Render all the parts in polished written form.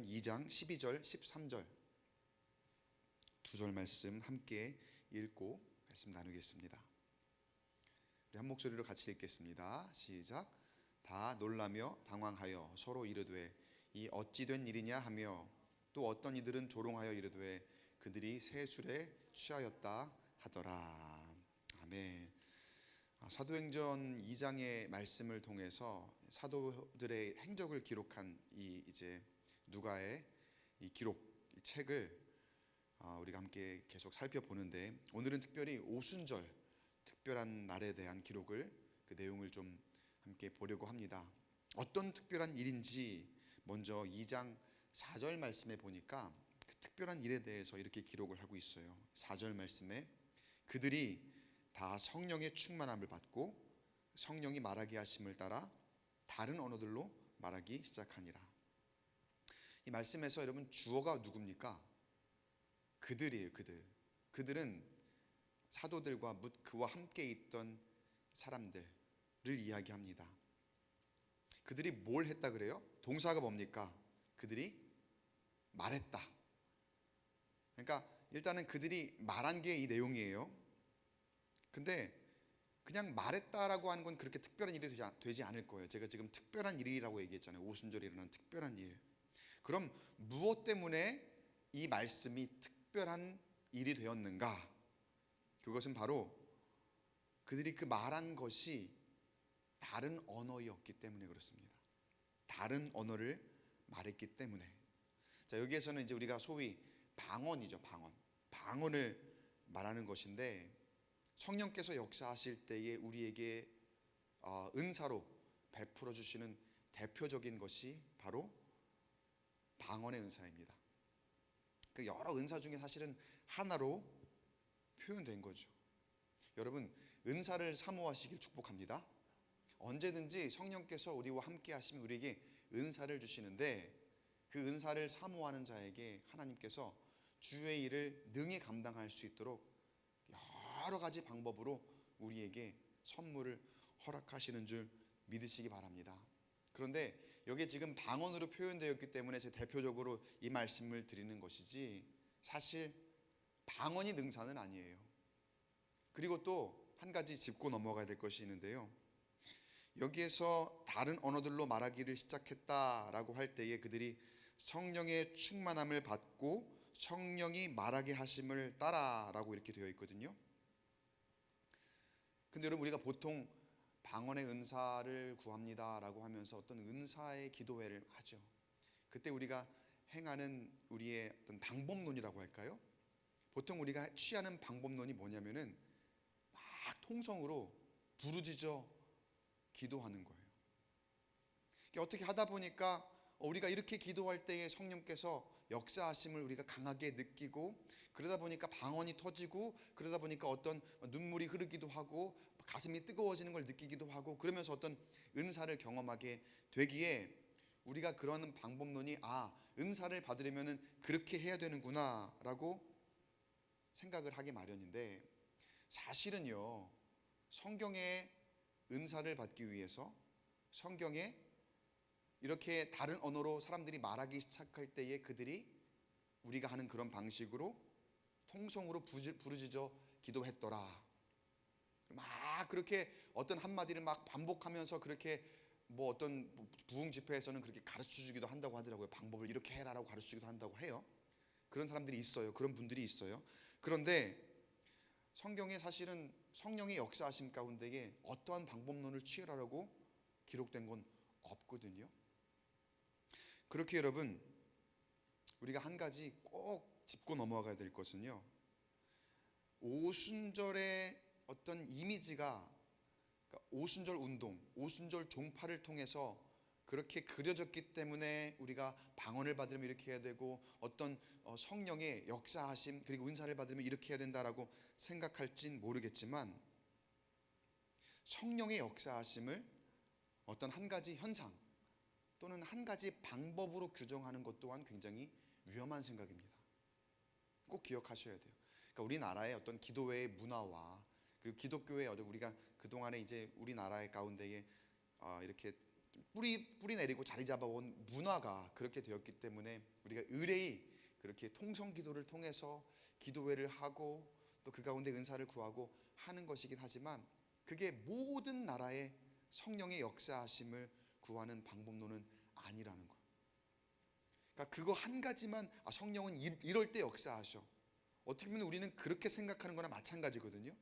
사도행전 2장 12절 13절 두 절 말씀 함께 읽고 말씀 나누겠습니다. 우리 한 목소리로 같이 읽겠습니다. 시작. 다 놀라며 당황하여 서로 이르되 이 어찌 된 일이냐 하며 또 어떤 이들은 조롱하여 이르되 그들이 새 술에 취하였다 하더라. 아멘. 사도행전 2장의 말씀을 통해서 사도들의 행적을 기록한 이제 누가의 이 기록, 이 책을 우리가 함께 계속 살펴보는데, 오늘은 특별히 오순절 특별한 날에 대한 기록을, 그 내용을 좀 함께 보려고 합니다. 어떤 특별한 일인지 먼저 2장 4절 말씀에 보니까 그 특별한 일에 대해서 이렇게 기록을 하고 있어요. 4절 말씀에 그들이 다 성령의 충만함을 받고 성령이 말하게 하심을 따라 다른 언어들로 말하기 시작하니라. 이 말씀에서 여러분 주어가 누굽니까? 그들이에요. 그들은 사도들과 묻 그와 함께 있던 사람들을 이야기합니다. 그들이 뭘 했다 그래요? 동사가 뭡니까? 그들이 말했다. 그러니까 일단은 그들이 말한 게 이 내용이에요. 근데 그냥 말했다라고 하는 건 그렇게 특별한 일이 되지 않을 거예요. 제가 지금 특별한 일이라고 얘기했잖아요. 오순절에 일어난 특별한 일. 그럼 무엇 때문에 이 말씀이 특별한 일이 되었는가? 그것은 바로 그들이 그 말한 것이 다른 언어였기 때문에 그렇습니다. 다른 언어를 말했기 때문에. 자, 여기에서는 이제 우리가 소위 방언이죠. 방언을 말하는 것인데, 성령께서 역사하실 때에 우리에게 은사로 베풀어 주시는 대표적인 것이 바로 방언의 은사입니다. 그 여러 은사 중에 사실은 하나로 표현된 거죠. 여러분, 은사를 사모하시길 축복합니다. 언제든지 성령께서 우리와 함께 하시면 우리에게 은사를 주시는데, 그 은사를 사모하는 자에게 하나님께서 주의 일을 능히 감당할 수 있도록 여러 가지 방법으로 우리에게 선물을 허락하시는 줄 믿으시기 바랍니다. 그런데 여기에 지금 방언으로 표현되었기 때문에 제가 대표적으로 이 말씀을 드리는 것이지, 사실 방언이 능사는 아니에요. 그리고 또 한 가지 짚고 넘어가야 될 것이 있는데요, 여기에서 다른 언어들로 말하기를 시작했다라고 할 때에 그들이 성령의 충만함을 받고 성령이 말하게 하심을 따라라고 이렇게 되어 있거든요. 근데 여러분, 우리가 보통 방언의 은사를 구합니다라고 하면서 어떤 은사의 기도회를 하죠. 그때 우리가 행하는 우리의 어떤 방법론이라고 할까요? 보통 우리가 취하는 방법론이 뭐냐면은 막 통성으로 부르짖어 기도하는 거예요. 어떻게 하다 보니까 우리가 이렇게 기도할 때에 성령께서 역사하심을 우리가 강하게 느끼고, 그러다 보니까 방언이 터지고, 그러다 보니까 어떤 눈물이 흐르기도 하고 가슴이 뜨거워지는 걸 느끼기도 하고, 그러면서 어떤 은사를 경험하게 되기에 우리가 그런 방법론이 은사를 받으려면 그렇게 해야 되는구나 라고 생각을 하기 마련인데, 사실은요, 성경의 은사를 받기 위해서 성경에 이렇게 다른 언어로 사람들이 말하기 시작할 때에 그들이 우리가 하는 그런 방식으로 통성으로 부르짖어 기도했더라. 막 그렇게 어떤 한마디를 막 반복하면서 그렇게 어떤 부흥 집회에서는 그렇게 가르쳐 주기도 한다고 하더라고요. 방법을 이렇게 해라라고 가르쳐 주기도 한다고 해요. 그런 사람들이 있어요. 그런 분들이 있어요. 그런데 성경에 사실은 성령의 역사하심 가운데에 어떠한 방법론을 취하라고 기록된 건 없거든요. 그렇게 여러분, 우리가 한 가지 꼭 짚고 넘어가야 될 것은요, 오순절의 어떤 이미지가, 그러니까 오순절 운동, 오순절 종파를 통해서 그렇게 그려졌기 때문에 우리가 방언을 받으면 이렇게 해야 되고, 어떤 성령의 역사하심 그리고 은사를 받으면 이렇게 해야 된다라고 생각할진 모르겠지만, 성령의 역사하심을 어떤 한 가지 현상 또는 한 가지 방법으로 규정하는 것 또한 굉장히 위험한 생각입니다. 꼭 기억하셔야 돼요. 그러니까 우리나라의 어떤 기도회의 문화와 그리고 기독교의 우리가 그동안에 이제 우리나라의 가운데에 이렇게 뿌리 내리고 자리 잡아온 문화가 그렇게 되었기 때문에 우리가 의뢰이 그렇게 통성 기도를 통해서 기도회를 하고 또 그 가운데 은사를 구하고 하는 것이긴 하지만 그게 모든 나라의 성령의 역사하심을 구하는 방법론은 아니라는 거예요. 그러니까 그거 한 가지만 성령은 이럴 때 역사하셔. 어떻게 보면 우리는 그렇게 생각하는 거나 마찬가지거든요.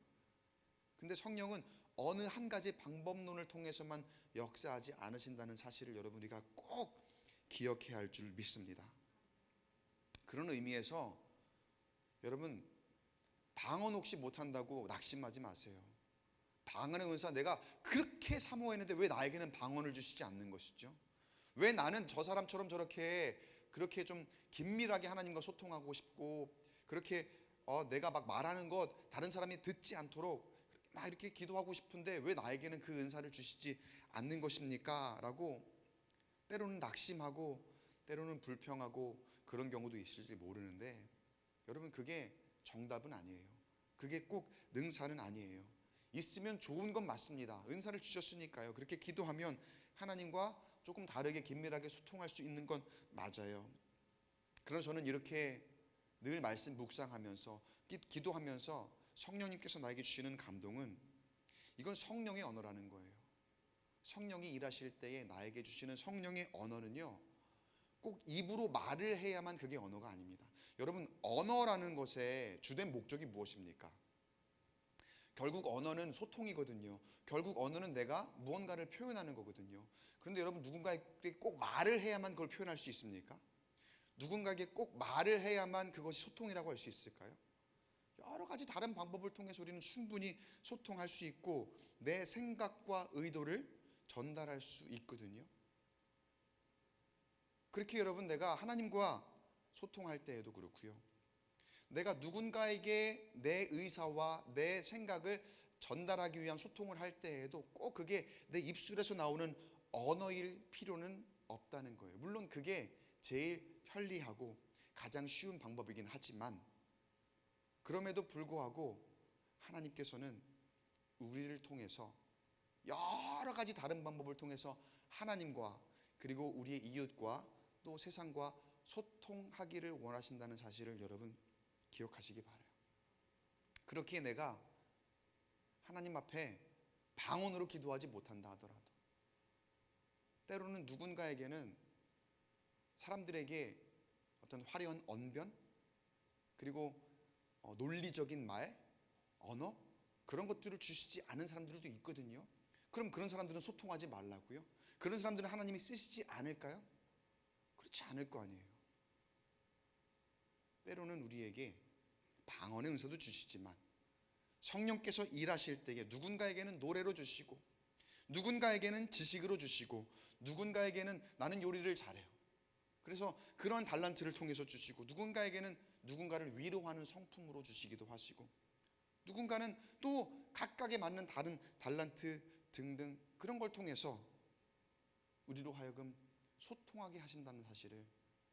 근데 성령은 어느 한 가지 방법론을 통해서만 역사하지 않으신다는 사실을 여러분 우리가 꼭 기억해야 할 줄 믿습니다. 그런 의미에서 여러분 방언 혹시 못한다고 낙심하지 마세요. 방언의 은사 내가 그렇게 사모했는데 왜 나에게는 방언을 주시지 않는 것이죠? 왜 나는 저 사람처럼 그렇게 좀 긴밀하게 하나님과 소통하고 싶고 그렇게 내가 막 말하는 것 다른 사람이 듣지 않도록 막 이렇게 기도하고 싶은데 왜 나에게는 그 은사를 주시지 않는 것입니까? 라고 때로는 낙심하고 때로는 불평하고 그런 경우도 있을지 모르는데 여러분 그게 정답은 아니에요. 그게 꼭 능사는 아니에요. 있으면 좋은 건 맞습니다. 은사를 주셨으니까요. 그렇게 기도하면 하나님과 조금 다르게 긴밀하게 소통할 수 있는 건 맞아요. 그래서 저는 이렇게 늘 말씀 묵상하면서 기도하면서 성령님께서 나에게 주시는 감동은 이건 성령의 언어라는 거예요. 성령이 일하실 때에 나에게 주시는 성령의 언어는요 꼭 입으로 말을 해야만 그게 언어가 아닙니다. 여러분 언어라는 것의 주된 목적이 무엇입니까? 결국 언어는 소통이거든요. 결국 언어는 내가 무언가를 표현하는 거거든요. 그런데 여러분 누군가에게 꼭 말을 해야만 그걸 표현할 수 있습니까? 누군가에게 꼭 말을 해야만 그것이 소통이라고 할 수 있을까요? 여러 가지 다른 방법을 통해서 우리는 충분히 소통할 수 있고 내 생각과 의도를 전달할 수 있거든요. 그렇게 여러분 내가 하나님과 소통할 때에도 그렇고요. 내가 누군가에게 내 의사와 내 생각을 전달하기 위한 소통을 할 때에도 꼭 그게 내 입술에서 나오는 언어일 필요는 없다는 거예요. 물론 그게 제일 편리하고 가장 쉬운 방법이긴 하지만 그럼에도 불구하고 하나님께서는 우리를 통해서 여러 가지 다른 방법을 통해서 하나님과 그리고 우리의 이웃과 또 세상과 소통하기를 원하신다는 사실을 여러분 기억하시기 바라요. 그렇기에 내가 하나님 앞에 방언으로 기도하지 못한다 하더라도 때로는 누군가에게는 사람들에게 어떤 화려한 언변 그리고 논리적인 말, 언어 그런 것들을 주시지 않은 사람들도 있거든요. 그럼 그런 사람들은 소통하지 말라고요? 그런 사람들은 하나님이 쓰시지 않을까요? 그렇지 않을 거 아니에요. 때로는 우리에게 방언의 은사도 주시지만 성령께서 일하실 때에 누군가에게는 노래로 주시고 누군가에게는 지식으로 주시고 누군가에게는 나는 요리를 잘해요. 그래서 그러한 달란트를 통해서 주시고 누군가에게는 누군가를 위로하는 성품으로 주시기도 하시고 누군가는 또 각각에 맞는 다른 달란트 등등 그런 걸 통해서 우리로 하여금 소통하게 하신다는 사실을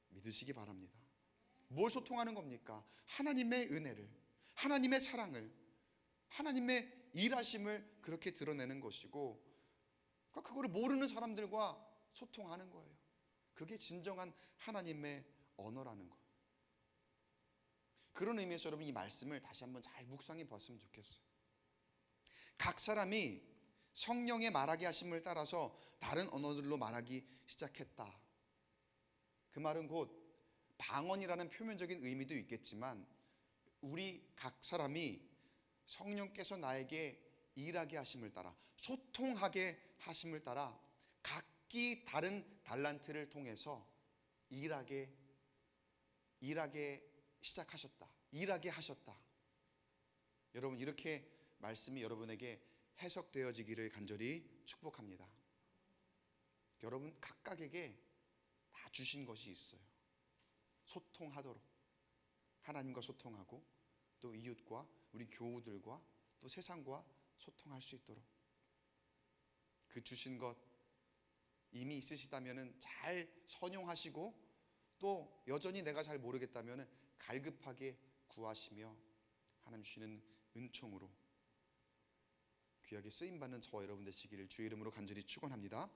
믿으시기 바랍니다. 뭘 소통하는 겁니까? 하나님의 은혜를, 하나님의 사랑을, 하나님의 일하심을 그렇게 드러내는 것이고 그거를 모르는 사람들과 소통하는 거예요. 그게 진정한 하나님의 언어라는 거예요. 그런 의미에서 여러분 이 말씀을 다시 한번 잘 묵상해 봤으면 좋겠어요. 각 사람이 성령의 말하게 하심을 따라서 다른 언어들로 말하기 시작했다. 그 말은 곧 방언이라는 표면적인 의미도 있겠지만 우리 각 사람이 성령께서 나에게 일하게 하심을 따라 소통하게 하심을 따라 각기 다른 달란트를 통해서 일하게 시작하셨다. 일하게 하셨다. 여러분 이렇게 말씀이 여러분에게 해석되어지기를 간절히 축복합니다. 여러분 각각에게 다 주신 것이 있어요. 소통하도록 하나님과 소통하고 또 이웃과 우리 교우들과 또 세상과 소통할 수 있도록 그 주신 것 이미 있으시다면 잘 선용하시고 또 여전히 내가 잘 모르겠다면 갈급하게 구하시며 하나님 주시는 은총으로 귀하게 쓰임받는 저와 여러분 되시기를 주의 이름으로 간절히 축원합니다.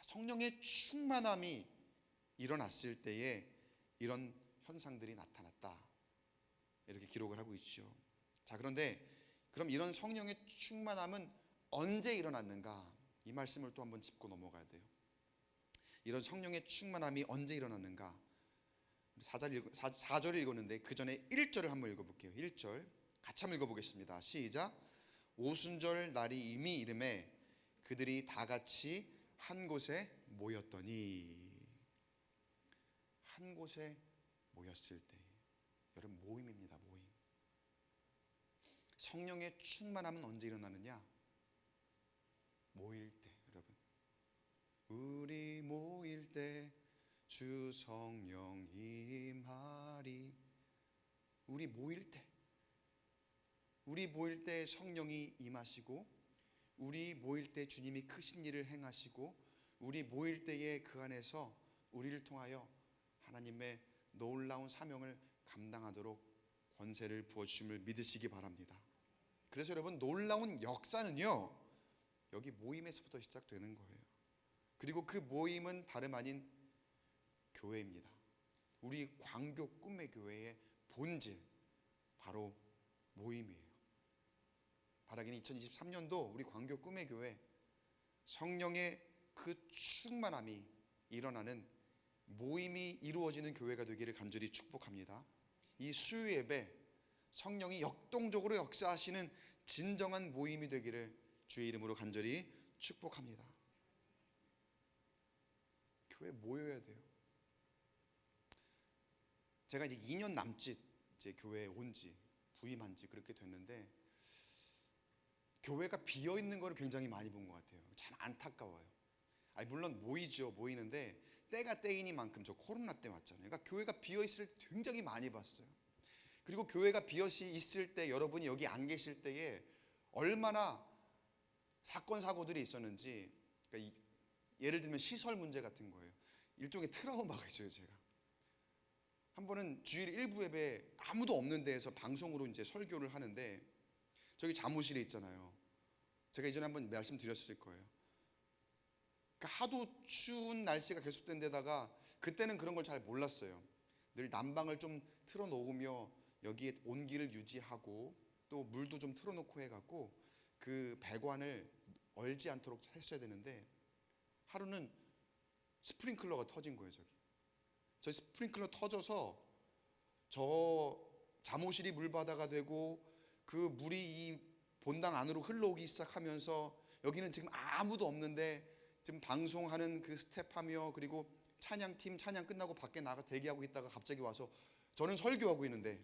성령의 충만함이 일어났을 때에 이런 현상들이 나타났다, 이렇게 기록을 하고 있죠. 자, 그런데 그럼 이런 성령의 충만함은 언제 일어났는가? 이 말씀을 또 한번 짚고 넘어가야 돼요. 이런 성령의 충만함이 언제 일어났는가? 4절을 읽었는데 그 전에 1절을 한번 읽어볼게요. 1절 같이 한번 읽어보겠습니다. 시작. 오순절 날이 이미 이름에 그들이 다 같이 한 곳에 모였더니. 한 곳에 모였을 때, 여러분, 모임입니다. 모임. 성령의 충만함은 언제 일어나느냐? 모일 때. 여러분, 우리 모일 때 주 성령 임하리. 우리 모일 때, 우리 모일 때 성령이 임하시고, 우리 모일 때 주님이 크신 일을 행하시고, 우리 모일 때에 그 안에서 우리를 통하여 하나님의 놀라운 사명을 감당하도록 권세를 부어주심을 믿으시기 바랍니다. 그래서 여러분, 놀라운 역사는요, 여기 모임에서부터 시작되는 거예요. 그리고 그 모임은 다름 아닌 교회입니다. 우리 광교 꿈의 교회의 본질, 바로 모임이에요. 바라기는 2023년도 우리 광교 꿈의 교회 성령의 그 충만함이 일어나는 모임이 이루어지는 교회가 되기를 간절히 축복합니다. 이 수요 예배, 성령이 역동적으로 역사하시는 진정한 모임이 되기를 주의 이름으로 간절히 축복합니다. 교회 모여야 돼요. 제가 이제 2년 남짓 이제 교회에 온지, 부임한지 그렇게 됐는데, 교회가 비어 있는 걸 굉장히 많이 본 것 같아요. 참 안타까워요. 아니, 물론 모이죠, 모이는데 때가 때이니만큼 저 코로나 때 왔잖아요. 그러니까 교회가 비어 있을 때 굉장히 많이 봤어요. 그리고 교회가 비어 있을 때, 여러분이 여기 안 계실 때에 얼마나 사건 사고들이 있었는지. 그러니까 예를 들면 시설 문제 같은 거예요. 일종의 트라우마가 있어요. 제가 한 번은 주일 일부 예배 아무도 없는 데에서 방송으로 이제 설교를 하는데, 저기 사무실에 있잖아요. 제가 이전에 한번 말씀드렸을 거예요. 그러니까 하도 추운 날씨가 계속된 데다가 그때는 그런 걸 잘 몰랐어요. 늘 난방을 좀 틀어놓으며 여기에 온기를 유지하고 또 물도 좀 틀어놓고 해갖고 그 배관을 얼지 않도록 했어야 되는데, 하루는 스프링클러가 터진 거예요. 저 스프링클러 터져서 저 잠옷실이 물바다가 되고, 그 물이 이 본당 안으로 흘러오기 시작하면서 여기는 지금 아무도 없는데 지금 방송하는 그 스텝하며, 그리고 찬양팀 찬양 끝나고 밖에 나가 대기하고 있다가 갑자기 와서, 저는 설교하고 있는데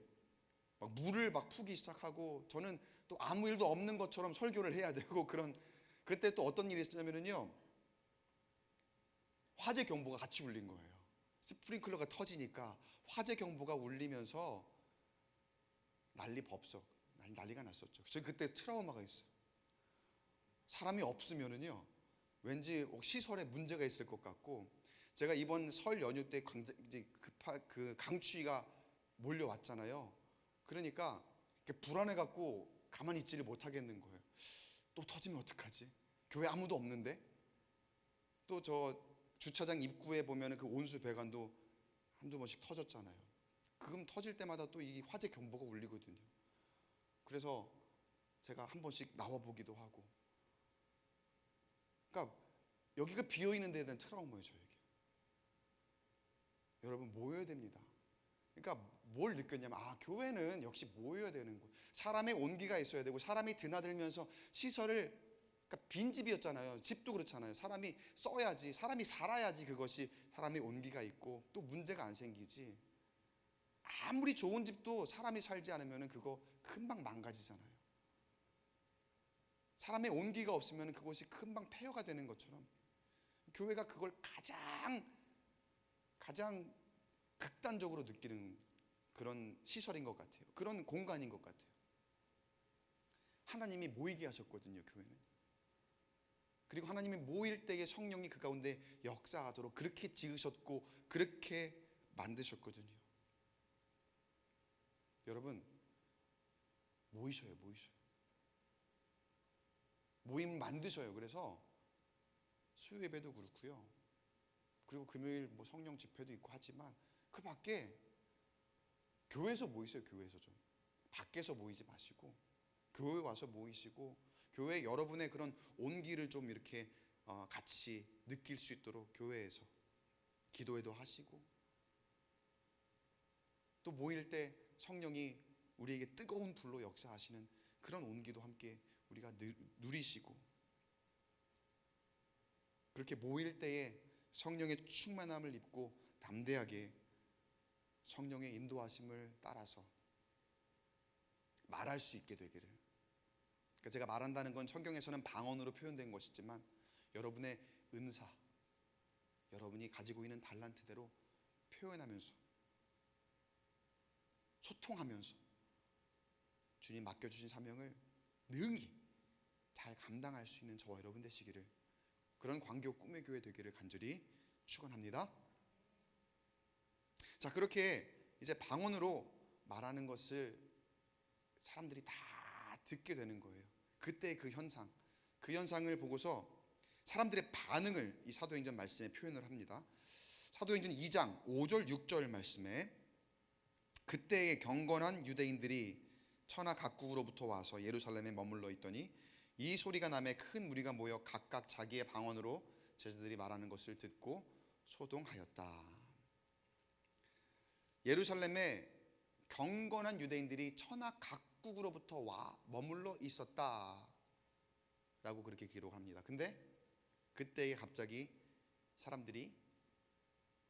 막 물을 막 푸기 시작하고, 저는 또 아무 일도 없는 것처럼 설교를 해야 되고, 그때 또 어떤 일이 있었냐면요, 화재 경보가 같이 울린 거예요. 스프링클러가 터지니까 화재 경보가 울리면서 난리가 났었죠. 저 그때 트라우마가 있어요. 사람이 없으면은요, 왠지 시설에 문제가 있을 것 같고. 제가 이번 설 연휴 때 그 강추위가 몰려왔잖아요. 그러니까 불안해 갖고 가만히 있지를 못하겠는 거예요. 또 터지면 어떡하지? 교회 아무도 없는데. 또 저 주차장 입구에 보면은 그 온수 배관도 한두 번씩 터졌잖아요. 그럼 터질 때마다 또 이 화재 경보가 울리거든요. 그래서 제가 한 번씩 나와 보기도 하고. 그러니까 여기가 비어 있는 데에 대한 트라우마예요, 저에게. 여러분, 모여야 됩니다. 그러니까 뭘 느꼈냐면, 교회는 역시 모여야 되는 거. 사람의 온기가 있어야 되고, 사람이 드나들면서 시설을, 그러니까 빈집이었잖아요. 집도 그렇잖아요. 사람이 써야지, 사람이 살아야지 그것이 사람의 온기가 있고 또 문제가 안 생기지. 아무리 좋은 집도 사람이 살지 않으면 그거 금방 망가지잖아요. 사람의 온기가 없으면 그것이 금방 폐허가 되는 것처럼, 교회가 그걸 가장 극단적으로 느끼는 그런 시설인 것 같아요. 그런 공간인 것 같아요. 하나님이 모이게 하셨거든요, 교회는. 그리고 하나님이 모일 때에 성령이 그 가운데 역사하도록 그렇게 지으셨고 그렇게 만드셨거든요. 여러분, 모이셔요. 모임 만드셔요. 그래서 수요 예배도 그렇고요. 그리고 금요일 뭐 성령 집회도 있고 하지만 그 밖에 교회에서 모이세요. 교회에서 좀 밖에서 모이지 마시고 교회 와서 모이시고 교회 여러분의 그런 온기를 좀 이렇게 같이 느낄 수 있도록 교회에서 기도회도 하시고, 또 모일 때 성령이 우리에게 뜨거운 불로 역사하시는 그런 온기도 함께 우리가 누리시고, 그렇게 모일 때에 성령의 충만함을 입고 담대하게 성령의 인도하심을 따라서 말할 수 있게 되기를. 그러니까 제가 말한다는 건 성경에서는 방언으로 표현된 것이지만 여러분의 은사, 여러분이 가지고 있는 달란트대로 표현하면서 소통하면서 주님 맡겨주신 사명을 능히 잘 감당할 수 있는 저와 여러분 되시기를, 그런 광교 꿈의 교회 되기를 간절히 축원합니다. 자, 그렇게 이제 방언으로 말하는 것을 사람들이 다 듣게 되는 거예요. 그때 그 현상을 보고서 사람들의 반응을 이 사도행전 말씀에 표현을 합니다. 사도행전 2장 5절 6절 말씀에 그때의 경건한 유대인들이 천하 각국으로부터 와서 예루살렘에 머물러 있더니 이 소리가 나매 큰 무리가 모여 각각 자기의 방언으로 제자들이 말하는 것을 듣고 소동하였다. 예루살렘에 경건한 유대인들이 천하 각국으로부터 와 머물러 있었다 라고 그렇게 기록합니다. 근데 그때에 갑자기 사람들이,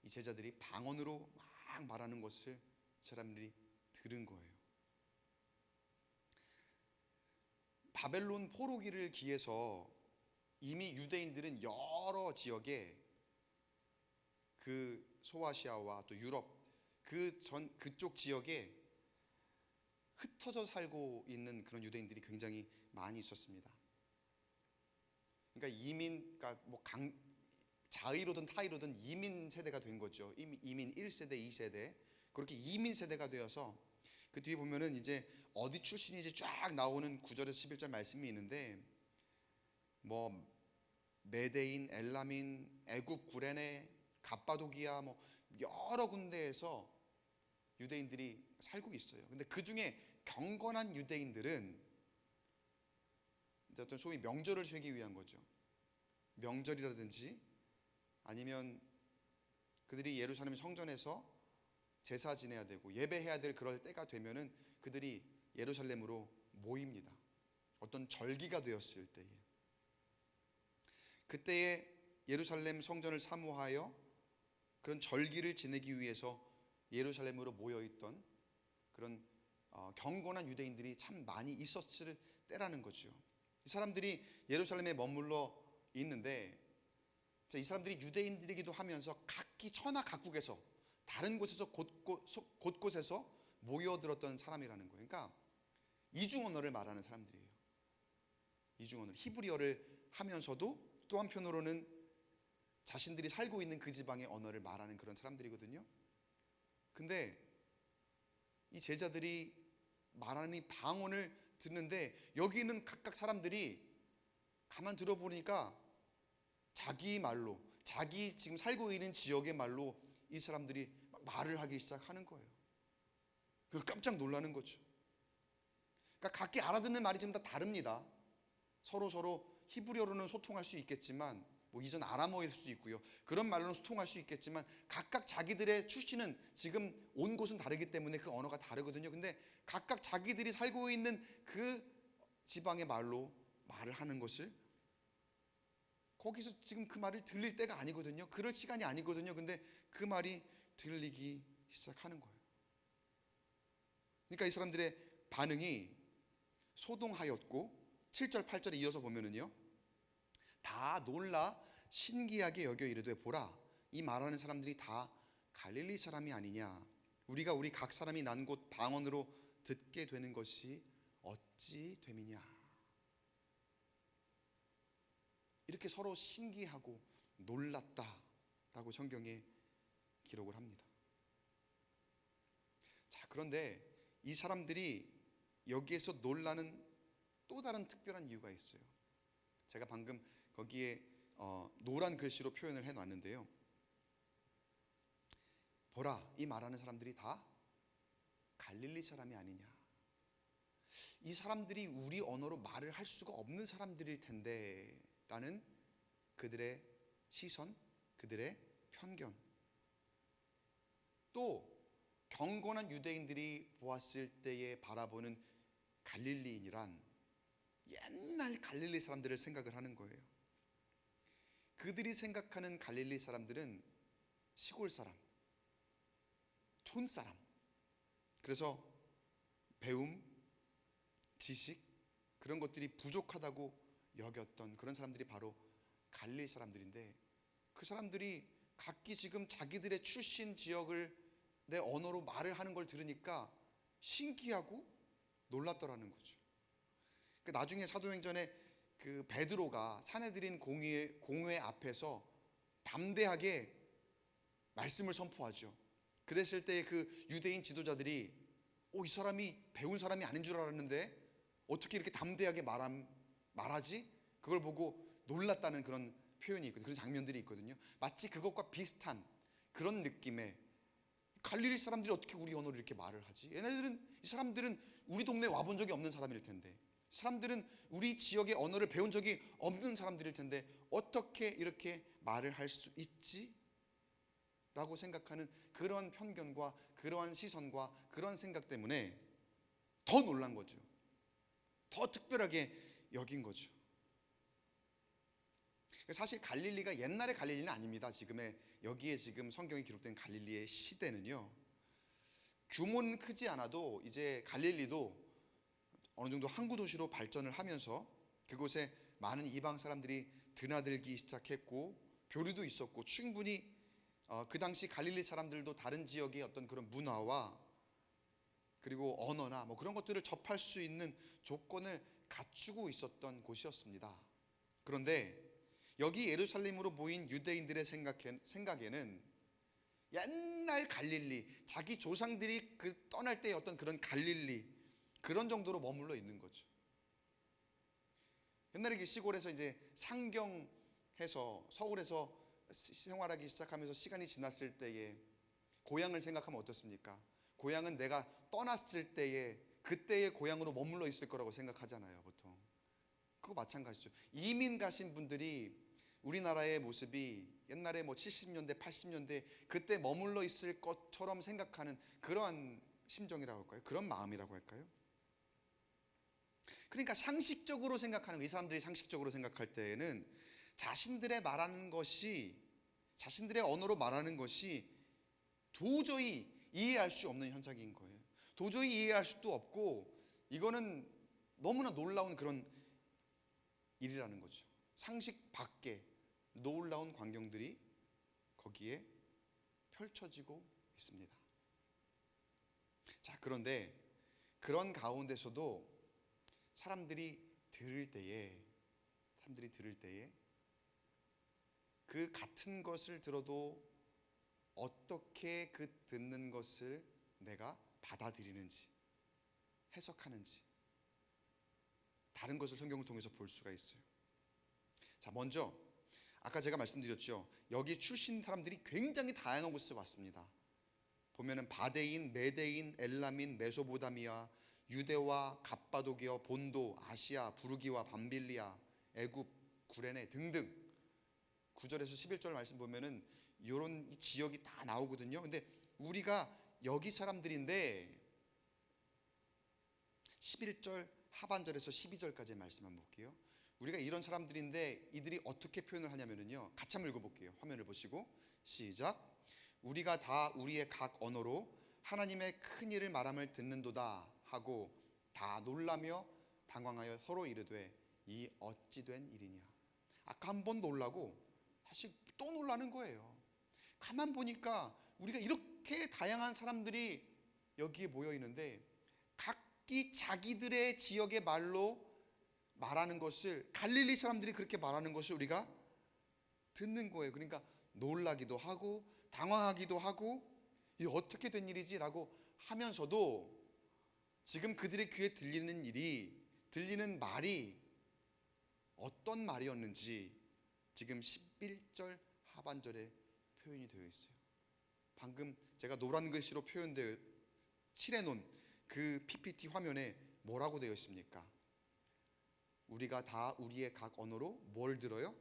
이 제자들이 방언으로 막 말하는 것을 사람들이 들은 거예요. 바벨론 포로기를 기해서 이미 유대인들은 여러 지역에, 그 소아시아와 또 유럽 그쪽 지역에 흩어져 살고 있는 그런 유대인들이 굉장히 많이 있었습니다. 그러니까 그러니까 뭐 자의로든 타의로든 이민 세대가 된 거죠. 이민 1세대, 2세대, 그렇게 이민 세대가 되어서 그 뒤에 보면은 이제 어디 출신인지 쫙 나오는 9절에서 11절 말씀이 있는데, 뭐 메데인, 엘라민, 애굽, 구레네, 갑바도기아, 뭐 여러 군데에서 유대인들이 살고 있어요. 근데 그 중에 경건한 유대인들은 어떤 소위 명절을 세기 위한 거죠. 명절이라든지 아니면 그들이 예루살렘 성전에서 제사 지내야 되고 예배해야 될 그럴 때가 되면은 그들이 예루살렘으로 모입니다. 어떤 절기가 되었을 때에, 그때에 예루살렘 성전을 사모하여 그런 절기를 지내기 위해서 예루살렘으로 모여있던 그런 경건한 유대인들이 참 많이 있었을 때라는 거죠. 이 사람들이 예루살렘에 머물러 있는데, 이 사람들이 유대인들이기도 하면서 각기 천하 각국에서 다른 곳에서 곳곳에서 모여들었던 사람이라는 거예요. 그러니까 이중 언어를 말하는 사람들이에요. 이중 언어, 히브리어를 하면서도 또 한편으로는 자신들이 살고 있는 그 지방의 언어를 말하는 그런 사람들이거든요. 근데 이 제자들이 말하는 이 방언을 듣는데, 여기 있는 각각 사람들이 가만 들어보니까 자기 말로, 자기 지금 살고 있는 지역의 말로 이 사람들이 말을 하기 시작하는 거예요. 그 깜짝 놀라는 거죠. 그러니까 각기 알아듣는 말이 지금 다 다릅니다. 서로 히브리어로는 소통할 수 있겠지만, 뭐 이전 아람어일 수도 있고요. 그런 말로는 소통할 수 있겠지만 각각 자기들의 출신은 지금 온 곳은 다르기 때문에 그 언어가 다르거든요. 근데 각각 자기들이 살고 있는 그 지방의 말로 말을 하는 것을, 거기서 지금 그 말을 들릴 때가 아니거든요. 그럴 시간이 아니거든요. 근데 그 말이 들리기 시작하는 거예요. 그러니까 이 사람들의 반응이 소동하였고, 7절 8절에 이어서 보면은요, 다 놀라 신기하게 여겨 이르되 보라, 이 말하는 사람들이 다 갈릴리 사람이 아니냐. 우리가 우리 각 사람이 난 곳 방언으로 듣게 되는 것이 어찌 됨이냐. 이렇게 서로 신기하고 놀랐다라고 성경에 기록을 합니다. 자, 그런데 이 사람들이 여기에서 놀라는 또 다른 특별한 이유가 있어요. 제가 방금 거기에 노란 글씨로 표현을 해놨는데요. 보라, 이 말하는 사람들이 다 갈릴리 사람이 아니냐. 이 사람들이 우리 언어로 말을 할 수가 없는 사람들일 텐데 라는 그들의 시선, 그들의 편견, 또 경건한 유대인들이 보았을 때에 바라보는 갈릴리인이란 옛날 갈릴리 사람들을 생각을 하는 거예요. 그들이 생각하는 갈릴리 사람들은 시골 사람, 촌 사람, 그래서 배움, 지식, 그런 것들이 부족하다고 여겼던 그런 사람들이 바로 갈릴리 사람들인데, 그 사람들이 각기 지금 자기들의 출신 지역의 언어로 말을 하는 걸 들으니까 신기하고 놀랐더라는 거죠. 나중에 사도행전에 그 베드로가 사내들인 공회 앞에서 담대하게 말씀을 선포하죠. 그랬을 때 그 유대인 지도자들이 이 사람이 배운 사람이 아닌 줄 알았는데 어떻게 이렇게 담대하게 말하지? 그걸 보고 놀랐다는 그런 표현이 있거든요. 그런 장면들이 있거든요. 마치 그것과 비슷한 그런 느낌의, 갈릴리 사람들이 어떻게 우리 언어를 이렇게 말을 하지? 이 사람들은 우리 동네에 와본 적이 없는 사람일 텐데, 사람들은 우리 지역의 언어를 배운 적이 없는 사람들일 텐데 어떻게 이렇게 말을 할 수 있지? 라고 생각하는 그러한 편견과 그러한 시선과 그런 생각 때문에 더 놀란 거죠. 더 특별하게 여긴 거죠. 사실 갈릴리가 옛날의 갈릴리는 아닙니다. 지금의 여기에 지금 성경에 기록된 갈릴리의 시대는요, 규모는 크지 않아도 이제 갈릴리도 어느 정도 항구 도시로 발전을 하면서 그곳에 많은 이방 사람들이 드나들기 시작했고 교류도 있었고, 충분히 그 당시 갈릴리 사람들도 다른 지역의 어떤 그런 문화와 그리고 언어나 뭐 그런 것들을 접할 수 있는 조건을 갖추고 있었던 곳이었습니다. 그런데 여기 예루살렘으로 모인 유대인들의 생각에는 옛날 갈릴리, 자기 조상들이 그 떠날 때의 어떤 그런 갈릴리, 그런 정도로 머물러 있는 거죠. 옛날에 그 시골에서 이제 상경해서 서울에서 생활하기 시작하면서 시간이 지났을 때에 고향을 생각하면 어떻습니까? 고향은 내가 떠났을 때에 그때의 고향으로 머물러 있을 거라고 생각하잖아요, 보통. 그거 마찬가지죠. 이민 가신 분들이 우리나라의 모습이 옛날에 뭐 70년대, 80년대 그때 머물러 있을 것처럼 생각하는 그러한 심정이라고 할까요? 그런 마음이라고 할까요? 그러니까 상식적으로 생각하는, 이 사람들이 상식적으로 생각할 때에는 자신들의 말하는 것이, 자신들의 언어로 말하는 것이 도저히 이해할 수 없는 현상인 거예요. 도저히 이해할 수도 없고 이거는 너무나 놀라운 그런 일이라는 거죠. 상식 밖에 놀라운 광경들이 거기에 펼쳐지고 있습니다. 자, 그런데 그런 가운데서도 사람들이 들을 때에 그 같은 것을 들어도 어떻게 그 듣는 것을 내가 받아들이는지, 해석하는지, 다른 것을 성경을 통해서 볼 수가 있어요. 자, 먼저 아까 제가 말씀드렸죠. 여기 출신 사람들이 굉장히 다양한 곳에서 왔습니다. 보면은 바데인, 메데인, 엘람인, 메소보다미아, 유대와 갑바도기아, 본도, 아시아, 부르기와 밤빌리아, 애굽, 구레네 등등 9절에서 11절 말씀 보면은 이런 이 지역이 다 나오거든요. 근데 우리가 여기 사람들인데 11절 하반절에서 12절까지의 말씀 한번 볼게요. 우리가 이런 사람들인데 이들이 어떻게 표현을 하냐면요, 같이 한번 읽어볼게요. 화면을 보시고 시작. 우리가 다 우리의 각 언어로 하나님의 큰 일을 말함을 듣는도다 하고 다 놀라며 당황하여 서로 이르되 이 어찌 된 일이냐. 아까 한 번 놀라고 다시 또 놀라는 거예요. 가만 보니까 우리가 이렇게 다양한 사람들이 여기에 모여 있는데 각기 자기들의 지역의 말로 말하는 것을, 갈릴리 사람들이 그렇게 말하는 것을 우리가 듣는 거예요. 그러니까 놀라기도 하고 당황하기도 하고 이게 어떻게 된 일이지? 라고 하면서도 지금 그들의 귀에 들리는 말이 어떤 말이었는지 지금 11절 하반절에 표현이 되어 있어요. 방금 제가 노란 글씨로 표현되어 칠해놓은 그 PPT 화면에 뭐라고 되어 있습니까? 우리가 다 우리의 각 언어로 뭘 들어요?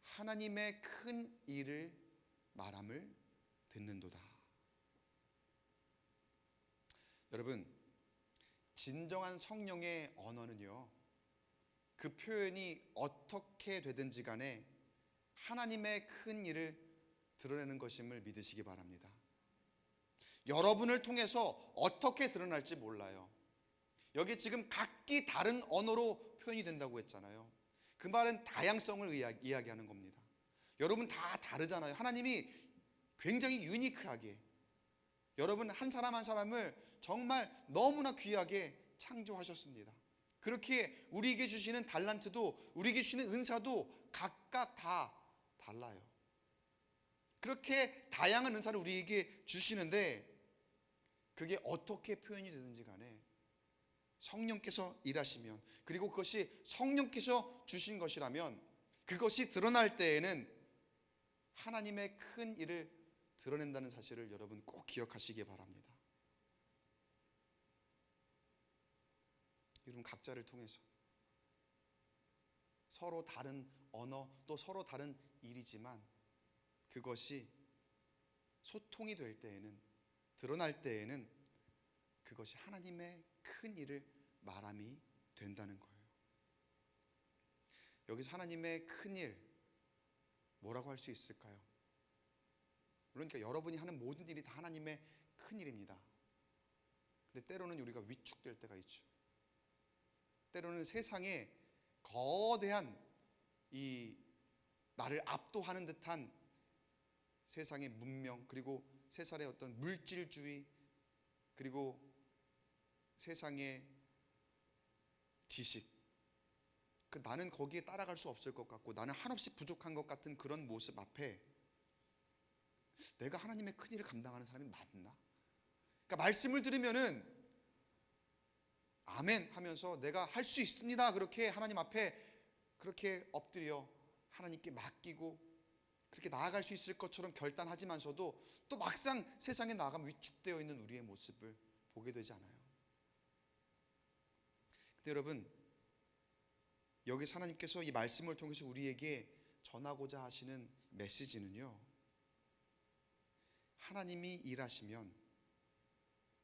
하나님의 큰 일을 말함을 듣는도다. 여러분, 진정한 성령의 언어는요, 그 표현이 어떻게 되든지 간에 하나님의 큰 일을 드러내는 것임을 믿으시기 바랍니다. 여러분을 통해서 어떻게 드러날지 몰라요. 여기 지금 각기 다른 언어로 표현이 된다고 했잖아요. 그 말은 다양성을 이야기하는 겁니다. 여러분 다 다르잖아요. 하나님이 굉장히 유니크하게 여러분 한 사람 한 사람을 정말 너무나 귀하게 창조하셨습니다. 그렇게 우리에게 주시는 달란트도, 우리에게 주시는 은사도 각각 다 달라요. 그렇게 다양한 은사를 우리에게 주시는데 그게 어떻게 표현이 되든지 간에 성령께서 일하시면, 그리고 그것이 성령께서 주신 것이라면 그것이 드러날 때에는 하나님의 큰 일을 드러낸다는 사실을 여러분 꼭 기억하시기 바랍니다. 여러분 각자를 통해서 서로 다른 언어, 또 서로 다른 일이지만 그것이 소통이 될 때에는, 드러날 때에는 그것이 하나님의 큰 일을 말함이 된다는 거예요. 여기서 하나님의 큰 일, 뭐라고 할 수 있을까요? 그러니까 여러분이 하는 모든 일이 다 하나님의 큰 일입니다. 근데 때로는 우리가 위축될 때가 있죠. 때로는 세상에 거대한 이 나를 압도하는 듯한 세상의 문명, 그리고 세상의 어떤 물질주의, 그리고 세상의 지식, 나는 거기에 따라갈 수 없을 것 같고 나는 한없이 부족한 것 같은 그런 모습 앞에 내가 하나님의 큰 일을 감당하는 사람이 맞나? 그러니까 말씀을 들으면은 아멘 하면서 내가 할 수 있습니다, 그렇게 하나님 앞에 그렇게 엎드려 하나님께 맡기고 그렇게 나아갈 수 있을 것처럼 결단하지만서도 또 막상 세상에 나가면 위축되어 있는 우리의 모습을 보게 되지 않아요? 근데 여러분, 여기서 하나님께서 이 말씀을 통해서 우리에게 전하고자 하시는 메시지는요, 하나님이 일하시면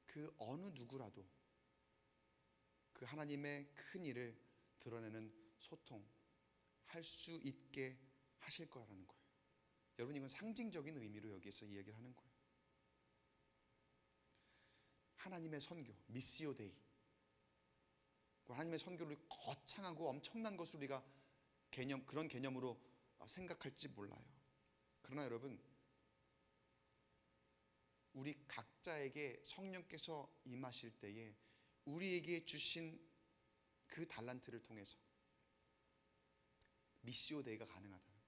그 어느 누구라도 그 하나님의 큰 일을 드러내는 소통할 수 있게 하실 거라는 거예요. 여러분, 이건 상징적인 의미로 여기서 이야기를 하는 거예요. 하나님의 선교, 미시오 데이, 하나님의 선교를 거창하고 엄청난 것을 우리가 그런 개념으로 생각할지 몰라요. 그러나 여러분, 우리 각자에게 성령께서 임하실 때에 우리에게 주신 그 달란트를 통해서 미시오 데이가 가능하다는,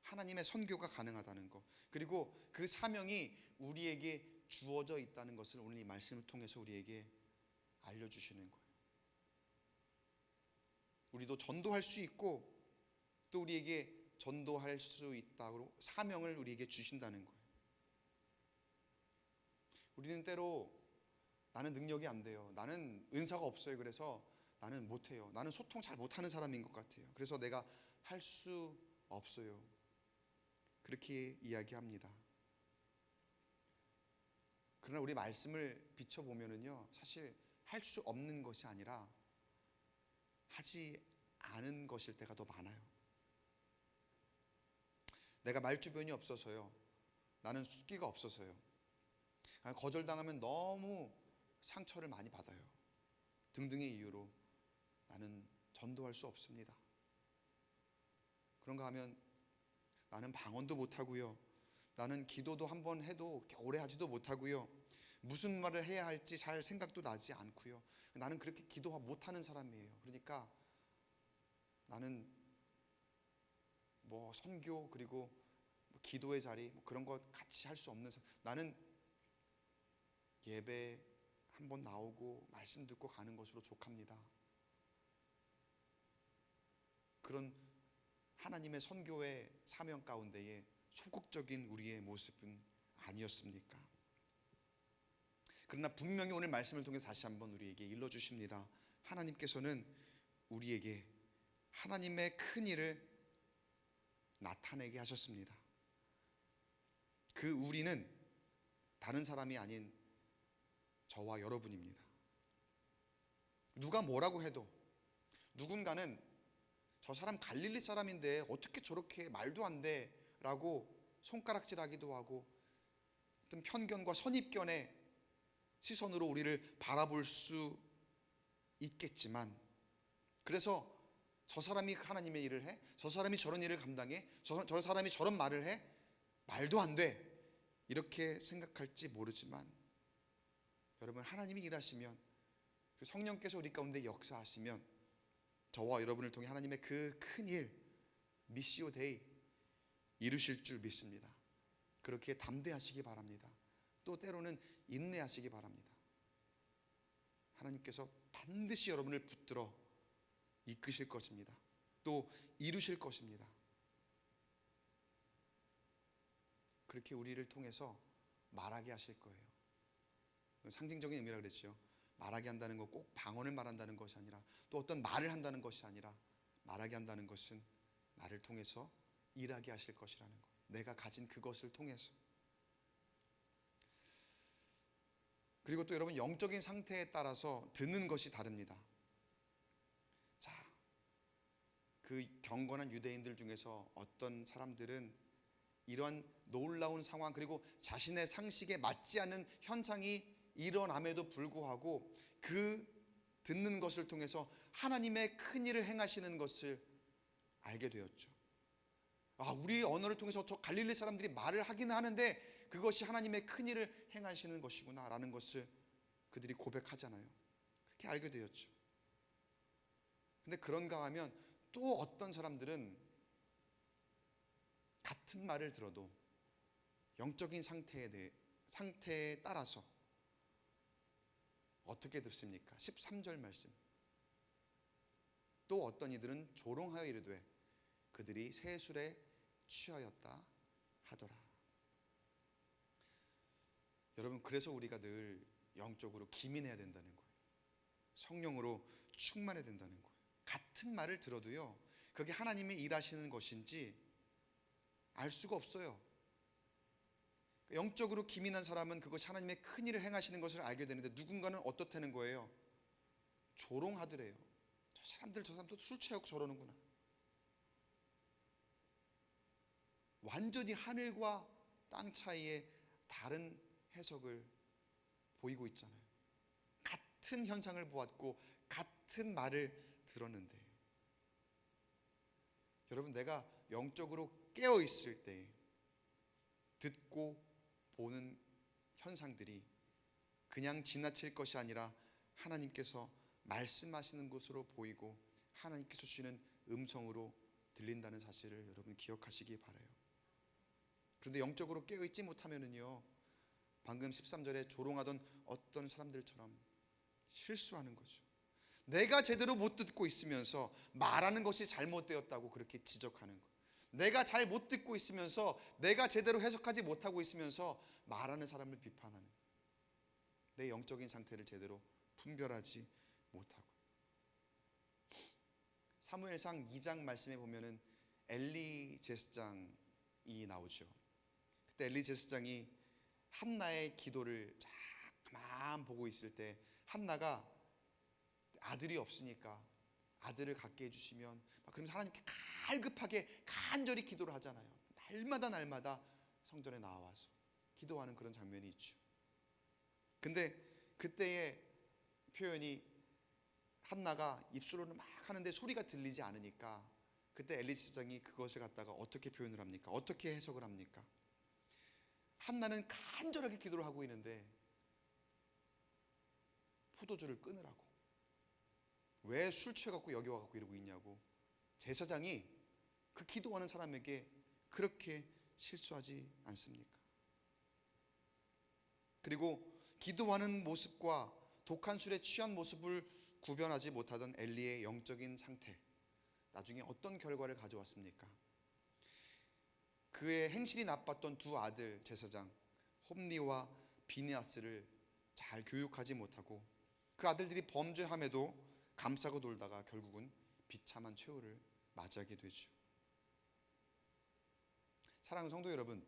하나님의 선교가 가능하다는 것, 그리고 그 사명이 우리에게 주어져 있다는 것을 오늘 이 말씀을 통해서 우리에게 알려주시는 거예요. 우리도 전도할 수 있고 또 우리에게 전도할 수 있다고 사명을 우리에게 주신다는 거예요. 우리는 때로 나는 능력이 안 돼요, 나는 은사가 없어요, 그래서 나는 못해요, 나는 소통 잘 못하는 사람인 것 같아요, 그래서 내가 할 수 없어요, 그렇게 이야기합니다. 그러나 우리 말씀을 비춰보면은요, 사실 할 수 없는 것이 아니라 하지 않은 것일 때가 더 많아요. 내가 말주변이 없어서요, 나는 숫기가 없어서요, 거절당하면 너무 상처를 많이 받아요 등등의 이유로 나는 전도할 수 없습니다. 그런가 하면 나는 방언도 못하고요, 나는 기도도 한번 해도 오래 하지도 못하고요, 무슨 말을 해야 할지 잘 생각도 나지 않고요, 나는 그렇게 기도 못하는 사람이에요. 그러니까 나는 뭐 선교, 그리고 기도의 자리, 그런 거 같이 할 수 없는 사람, 나는 예배 한번 나오고 말씀 듣고 가는 것으로 족합니다. 그런 하나님의 선교의 사명 가운데에 소극적인 우리의 모습은 아니었습니까? 그러나 분명히 오늘 말씀을 통해서 다시 한번 우리에게 일러주십니다. 하나님께서는 우리에게 하나님의 큰 일을 나타내게 하셨습니다. 그 우리는 다른 사람이 아닌 저와 여러분입니다. 누가 뭐라고 해도, 누군가는 저 사람 갈릴리 사람인데 어떻게 저렇게 말도 안 돼 라고 손가락질하기도 하고, 어떤 편견과 선입견의 시선으로 우리를 바라볼 수 있겠지만, 그래서 저 사람이 하나님의 일을 해? 저 사람이 저런 일을 감당해? 저 사람이 저런 말을 해? 말도 안 돼, 이렇게 생각할지 모르지만, 여러분, 하나님이 일하시면, 성령께서 우리 가운데 역사하시면 저와 여러분을 통해 하나님의 그 큰 일, 미시오 데이 이루실 줄 믿습니다. 그렇게 담대하시기 바랍니다. 또 때로는 인내하시기 바랍니다. 하나님께서 반드시 여러분을 붙들어 이끄실 것입니다. 또 이루실 것입니다. 그렇게 우리를 통해서 말하게 하실 거예요. 상징적인 의미라 그랬죠. 말하게 한다는 거 꼭 방언을 말한다는 것이 아니라, 또 어떤 말을 한다는 것이 아니라, 말하게 한다는 것은 나를 통해서 일하게 하실 것이라는 것, 내가 가진 그것을 통해서. 그리고 또 여러분, 영적인 상태에 따라서 듣는 것이 다릅니다. 자, 그 경건한 유대인들 중에서 어떤 사람들은 이런 놀라운 상황, 그리고 자신의 상식에 맞지 않는 현상이 일어남에도 불구하고 그 듣는 것을 통해서 하나님의 큰 일을 행하시는 것을 알게 되었죠. 우리 언어를 통해서 저 갈릴리 사람들이 말을 하긴 하는데 그것이 하나님의 큰 일을 행하시는 것이구나 라는 것을 그들이 고백하잖아요. 그렇게 알게 되었죠. 근데 그런가 하면 또 어떤 사람들은 같은 말을 들어도 영적인 상태에 따라서 어떻게 듣습니까? 13절 말씀. 또 어떤 이들은 조롱하여 이르되 그들이 새 술에 취하였다 하더라. 여러분, 그래서 우리가 늘 영적으로 기민해야 된다는 거예요. 성령으로 충만해야 된다는 거예요. 같은 말을 들어도요, 그게 하나님이 일하시는 것인지 알 수가 없어요. 영적으로 기민한 사람은 그것이 하나님의 큰 일을 행하시는 것을 알게 되는데, 누군가는 어떻다는 거예요? 조롱하더래요. 저 사람도 술 취하고 저러는구나. 완전히 하늘과 땅 차이의 다른 해석을 보이고 있잖아요. 같은 현상을 보았고 같은 말을 들었는데, 여러분, 내가 영적으로 깨어 있을 때 듣고 보는 현상들이 그냥 지나칠 것이 아니라 하나님께서 말씀하시는 것으로 보이고 하나님께서 주시는 음성으로 들린다는 사실을 여러분 기억하시기 바라요. 그런데 영적으로 깨어있지 못하면은요, 방금 13절에 조롱하던 어떤 사람들처럼 실수하는 거죠. 내가 제대로 못 듣고 있으면서 말하는 것이 잘못되었다고 그렇게 지적하는 거. 내가 잘 못 듣고 있으면서, 내가 제대로 해석하지 못하고 있으면서 말하는 사람을 비판하는, 내 영적인 상태를 제대로 분별하지 못하고. 사무엘상 2장 말씀에 보면은 엘리 제사장이 나오죠. 그때 엘리 제사장이 한나의 기도를 쫙 가만 보고 있을 때, 한나가 아들이 없으니까 아들을 갖게 해주시면, 그러면서 하나님께 갈급하게 간절히 기도를 하잖아요. 날마다 성전에 나와서 기도하는 그런 장면이 있죠. 근데 그때의 표현이, 한나가 입술로는 막 하는데 소리가 들리지 않으니까, 그때 엘리 제사장이 그것을 갖다가 어떻게 표현을 합니까? 어떻게 해석을 합니까? 한나는 간절하게 기도를 하고 있는데 포도주를 끊으라고, 왜 술 취해갖고 여기 와갖고 이러고 있냐고 제사장이 그 기도하는 사람에게 그렇게 실수하지 않습니까? 그리고 기도하는 모습과 독한 술에 취한 모습을 구별하지 못하던 엘리의 영적인 상태, 나중에 어떤 결과를 가져왔습니까? 그의 행실이 나빴던 두 아들 제사장 홈리와 비느하스를 잘 교육하지 못하고 그 아들들이 범죄함에도 감싸고 놀다가 결국은 비참한 최후를 맞이하게 되죠. 사랑하는 성도 여러분,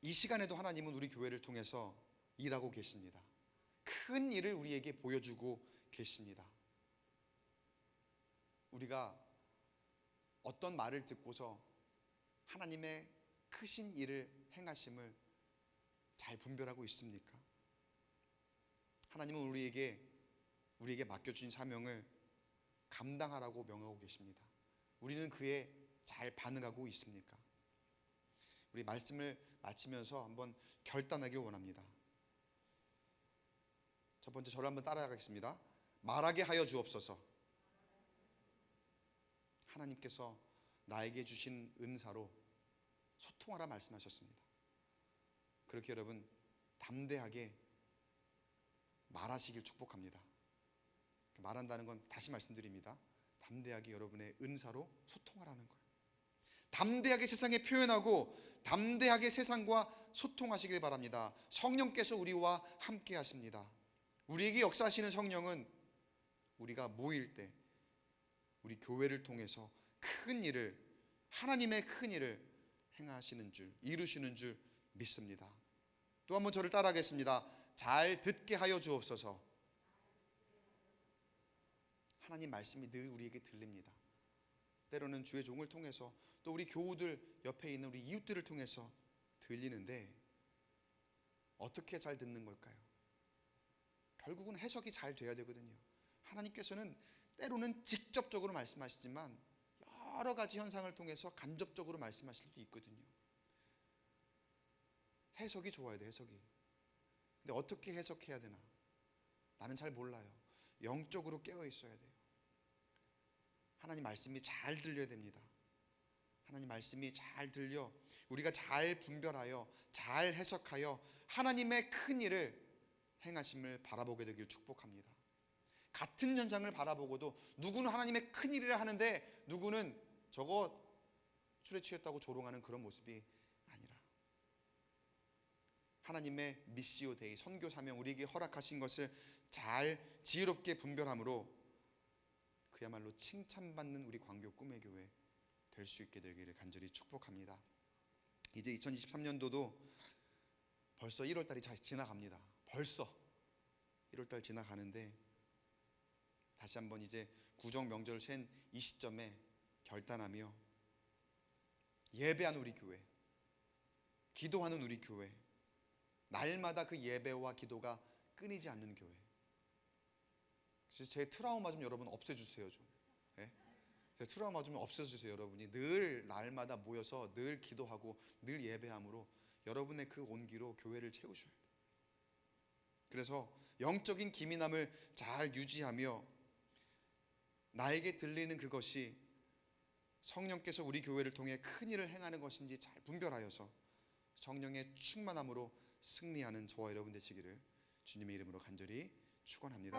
이 시간에도 하나님은 우리 교회를 통해서 일하고 계십니다. 큰 일을 우리에게 보여주고 계십니다. 우리가 어떤 말을 듣고서 하나님의 크신 일을 행하심을 잘 분별하고 있습니까? 하나님은 우리에게 맡겨주신 사명을 감당하라고 명하고 계십니다. 우리는 그에 잘 반응하고 있습니까? 우리 말씀을 마치면서 한번 결단하길 원합니다. 첫 번째, 저를 한번 따라가겠습니다. 말하게 하여 주옵소서. 하나님께서 나에게 주신 은사로 소통하라 말씀하셨습니다. 그렇게 여러분 담대하게 말하시길 축복합니다. 말한다는 건 다시 말씀드립니다. 담대하게 여러분의 은사로 소통하라는 거예요. 담대하게 세상에 표현하고 담대하게 세상과 소통하시길 바랍니다. 성령께서 우리와 함께 하십니다. 우리에게 역사하시는 성령은 우리가 모일 때 우리 교회를 통해서 큰 일을, 하나님의 큰 일을 행하시는 줄, 이루시는 줄 믿습니다. 또 한번 저를 따라하겠습니다. 잘 듣게 하여 주옵소서. 하나님 말씀이 늘 우리에게 들립니다. 때로는 주의 종을 통해서 또 우리 교우들 옆에 있는 우리 이웃들을 통해서 들리는데 어떻게 잘 듣는 걸까요? 결국은 해석이 잘 돼야 되거든요. 하나님께서는 때로는 직접적으로 말씀하시지만 여러 가지 현상을 통해서 간접적으로 말씀하실 수도 있거든요. 해석이 좋아야 돼, 해석이. 근데 어떻게 해석해야 되나? 나는 잘 몰라요. 영적으로 깨어 있어야 돼요. 하나님 말씀이 잘 들려야 됩니다. 하나님 말씀이 잘 들려 우리가 잘 분별하여 잘 해석하여 하나님의 큰 일을 행하심을 바라보게 되길 축복합니다. 같은 현상을 바라보고도 누구는 하나님의 큰 일이라 하는데 누구는 저거 술에 취했다고 조롱하는 그런 모습이 아니라 하나님의 미시오 데이, 선교 사명 우리에게 허락하신 것을 잘 지혜롭게 분별함으로 그야말로 칭찬받는 우리 광교 꿈의 교회 될 수 있게 되기를 간절히 축복합니다. 이제 2023년도도 벌써 1월달이 지나갑니다. 벌써 1월달 지나가는데 다시 한번 이제 구정 명절을 센 이 시점에 결단하며 예배하는 우리 교회, 기도하는 우리 교회, 날마다 그 예배와 기도가 끊이지 않는 교회. 제 트라우마 좀 여러분 없애주세요. 좀. 네? 제 트라우마 좀 없애주세요. 여러분이 늘 날마다 모여서 늘 기도하고 늘 예배함으로 여러분의 그 온기로 교회를 채우셔야 돼요. 그래서 영적인 기민함을 잘 유지하며 나에게 들리는 그것이 성령께서 우리 교회를 통해 큰 일을 행하는 것인지 잘 분별하여서 성령의 충만함으로 승리하는 저와 여러분 되시기를 주님의 이름으로 간절히 축원합니다.